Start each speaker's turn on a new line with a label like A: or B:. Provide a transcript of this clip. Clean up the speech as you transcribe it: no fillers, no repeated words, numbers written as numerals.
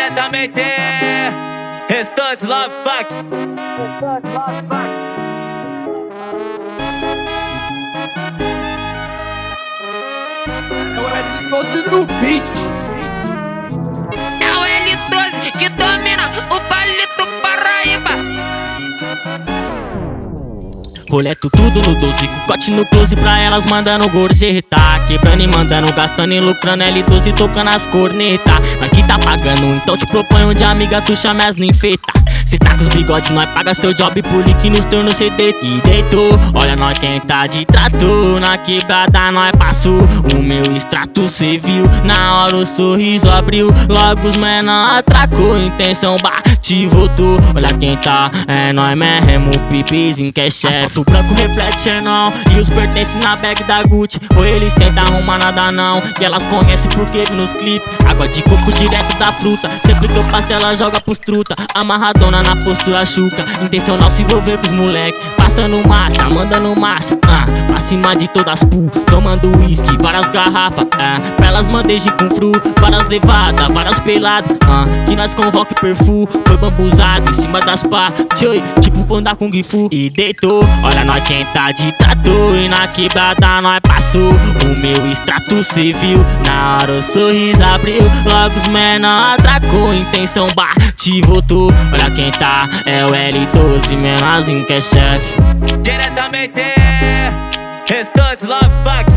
A: Diretamente, Restantes Love Fuck.
B: É o L12 no beat.
C: É o L12 que domina o palito Paraíba.
D: Roleto tudo no 12, com corte no close pra elas mandando gorjeta. Quebrando e mandando, gastando e lucrando, L12 tocando as cornetas. Nós que tá pagando, então te proponho de amiga, tu chama as ninfeta. Cê tá com os bigodes, nós paga seu job por link nos turnos, cê deita e deitou. Olha nós quem tá de trator, na quebrada nós passou. O meu extrato cê viu, na hora o sorriso abriu. Logo os menor atracou, intenção bate e voltou. Olha quem tá, é nós mesmo, pipizinho que é chefe. O branco reflete Xenon e os pertences na bag da Gucci. Ou eles tentam arrumar nada não, e elas conhecem porque vi nos clipes. Água de coco direto da fruta, sempre que eu passo ela joga pros truta. Amarradona na postura chuca, intencional se envolver com os moleque. Passando marcha, mandando marcha, pra cima de todas pu, tomando uísque, várias garrafas, pra elas mandejem com fru. Várias levadas, várias peladas, que nós convoca e perfu. Foi bambuzado em cima das pá, tchoi, tipo panda com Gifu. E deitou, olha nós quem tá de trator, e na quebrada nós passou. O meu extrato cê viu, na hora o sorriso abriu. Logo os menor atracou, intenção bate e voltou. Olha quem tá, é o L12, menorzinho que é chefe.
A: Diretamente, Restantes Love Fuck.